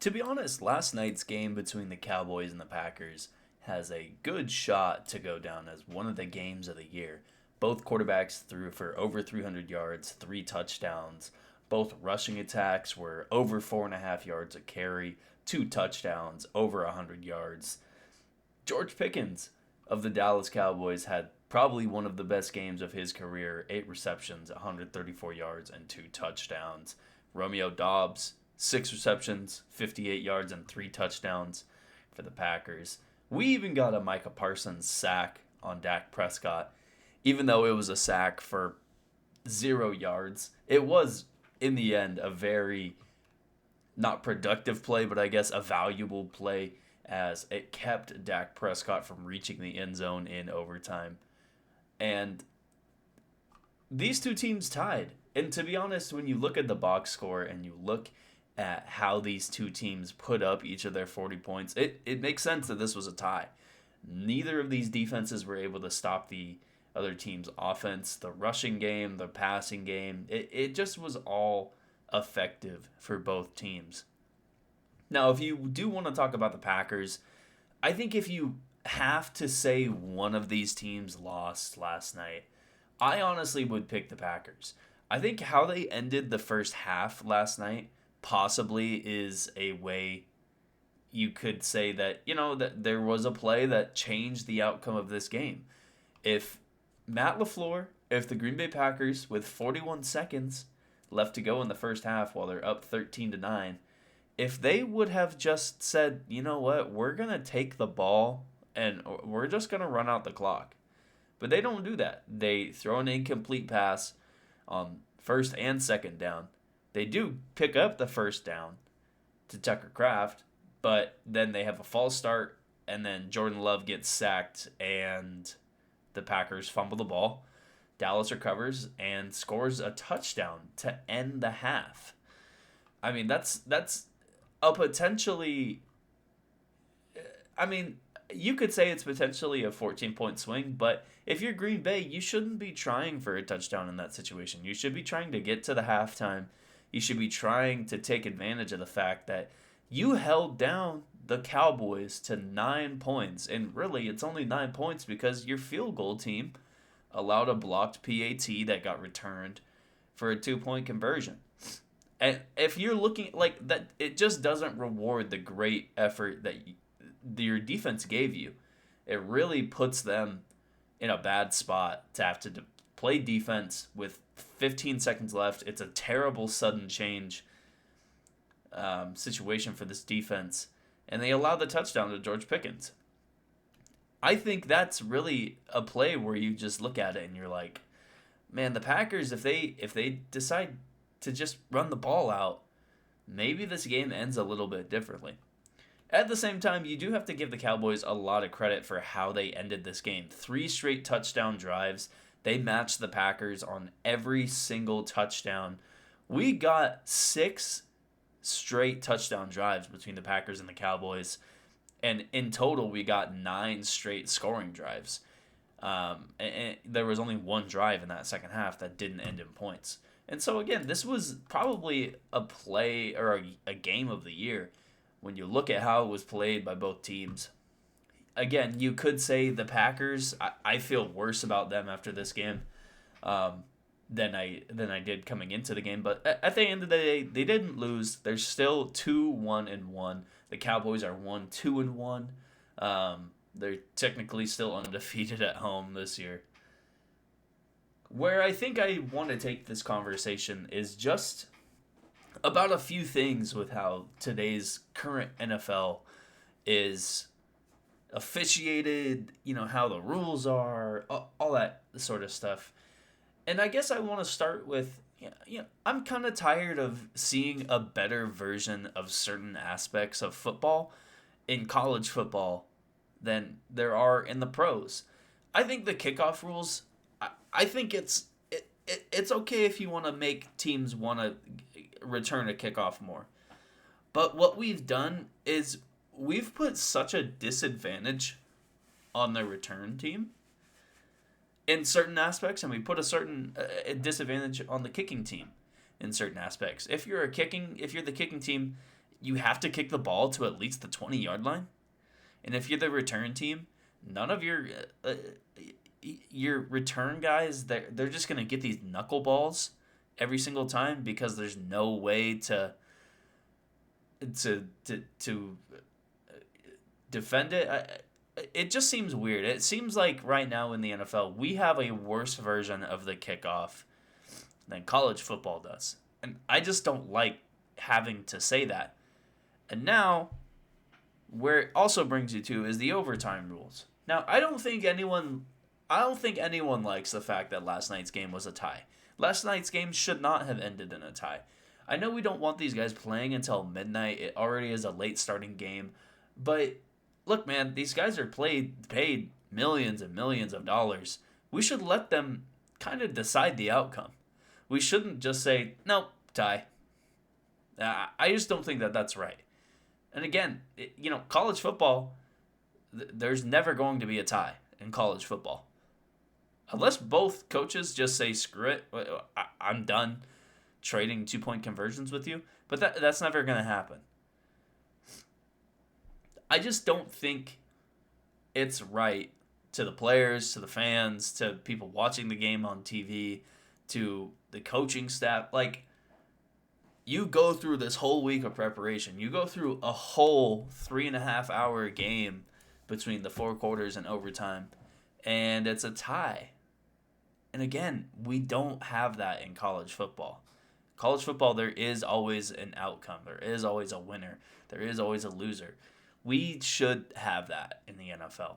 To be honest, last night's game between the Cowboys and the Packers has a good shot to go down as one of the games of the year. Both quarterbacks threw for over 300 yards, 3 touchdowns. Both rushing attacks were over 4.5 yards a carry, 2 touchdowns, over 100 yards. George Pickens of the Dallas Cowboys had probably one of the best games of his career, 8 receptions, 134 yards, and 2 touchdowns. Romeo Dobbs, 6 receptions, 58 yards, and 3 touchdowns for the Packers. We even got a Micah Parsons sack on Dak Prescott, even though it was a sack for 0 yards. It was, in the end, a very not productive play, but I guess a valuable play as it kept Dak Prescott from reaching the end zone in overtime. And these two teams tied. And to be honest, when you look at the box score and you look at how these two teams put up each of their 40 points, it makes sense that this was a tie. Neither of these defenses were able to stop the other team's offense, the rushing game, the passing game. It just was all effective for both teams. Now, if you do want to talk about the Packers, I think if you have to say one of these teams lost last night, I honestly would pick the Packers. I think how they ended the first half last night possibly is a way you could say that, that there was a play that changed the outcome of this game. If Matt LaFleur, if the Green Bay Packers, with 41 seconds left to go in the first half while they're up 13-9, if they would have just said, you know what, we're going to take the ball and we're just going to run out the clock. But they don't do that. They throw an incomplete pass on first and second down. They do pick up the first down to Tucker Kraft, but then they have a false start, and then Jordan Love gets sacked, and the Packers fumble the ball. Dallas recovers and scores a touchdown to end the half. I mean, that's a potentially... I mean, you could say it's potentially a 14-point swing, but if you're Green Bay, you shouldn't be trying for a touchdown in that situation. You should be trying to get to the halftime. You should be trying to take advantage of the fact that you held down the Cowboys to 9 points, and really it's only 9 points because your field goal team allowed a blocked PAT that got returned for a 2-point conversion. And if you're looking like that, it just doesn't reward the great effort that your defense gave you. It really puts them in a bad spot to have to play defense with 15 seconds left. It's a terrible sudden change situation for this defense, and they allow the touchdown to George Pickens. I think that's really a play where you just look at it and you're like, man, the Packers, if they decide to just run the ball out, maybe this game ends a little bit differently. At the same time, you do have to give the Cowboys a lot of credit for how they ended this game. 3 straight touchdown drives. They matched the Packers on every single touchdown. We got 6 straight touchdown drives between the Packers and the Cowboys. And in total, we got 9 straight scoring drives. And there was only 1 drive in that second half that didn't end in points. And so, again, this was probably a play or a game of the year when you look at how it was played by both teams. Again, you could say the Packers, I feel worse about them after this game than I did coming into the game. But at the end of the day, they didn't lose. They're still 2-1-1. The Cowboys are 1-2-1. They're technically still undefeated at home this year. Where I think I want to take this conversation is just about a few things with how today's current NFL is officiated, how the rules are, all that sort of stuff. And I guess I want to start with, I'm kind of tired of seeing a better version of certain aspects of football in college football than there are in the pros. I think the kickoff rules, I think it's okay if you want to make teams want to return a kickoff more. But what we've done is we've put such a disadvantage on the return team in certain aspects, and we put a certain disadvantage on the kicking team in certain aspects. If you're the kicking team, you have to kick the ball to at least the 20-yard line. And if you're the return team, none of your return guys, they're just going to get these knuckleballs every single time because there's no way to defend it. It just seems weird. It seems like right now in the NFL, we have a worse version of the kickoff than college football does. And I just don't like having to say that. And now, where it also brings you to is the overtime rules. Now, I don't think anyone likes the fact that last night's game was a tie. Last night's game should not have ended in a tie. I know we don't want these guys playing until midnight. It already is a late starting game. But look, man, these guys are paid millions and millions of dollars. We should let them kind of decide the outcome. We shouldn't just say, nope, tie. I just don't think that that's right. And again, college football, there's never going to be a tie in college football. Unless both coaches just say, screw it, I'm done trading 2-point conversions with you. But that's never going to happen. I just don't think it's right to the players, to the fans, to people watching the game on TV, to the coaching staff. Like, you go through this whole week of preparation. You go through a whole 3.5-hour game between the 4 quarters and overtime, and it's a tie. And again, we don't have that in college football. College football, there is always an outcome. There is always a winner. There is always a loser. We should have that in the NFL.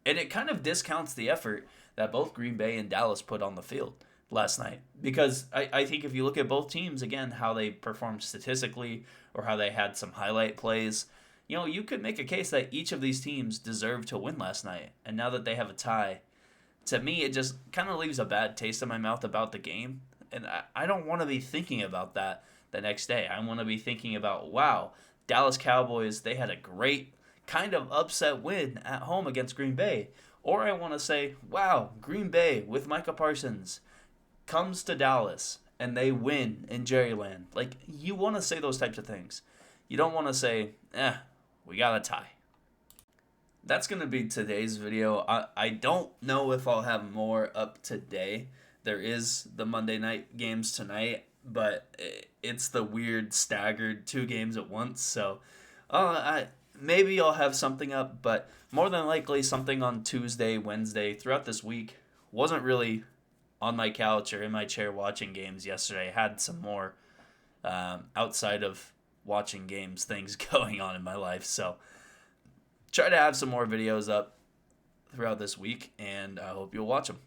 And it kind of discounts the effort that both Green Bay and Dallas put on the field last night. Because I think if you look at both teams, again, how they performed statistically or how they had some highlight plays, you could make a case that each of these teams deserved to win last night. And now that they have a tie, to me, it just kind of leaves a bad taste in my mouth about the game. And I don't want to be thinking about that the next day. I want to be thinking about, wow, Dallas Cowboys, they had a great kind of upset win at home against Green Bay. Or I want to say, wow, Green Bay with Micah Parsons comes to Dallas and they win in Jerryland. Like, you want to say those types of things. You don't want to say, we got a tie. That's going to be today's video. I don't know if I'll have more up today. There is the Monday night games tonight, but it's the weird staggered 2 games at once. So maybe I'll have something up, but more than likely something on Tuesday, Wednesday, throughout this week. Wasn't really on my couch or in my chair watching games yesterday. Had some more outside of watching games things going on in my life. So try to have some more videos up throughout this week, and I hope you'll watch them.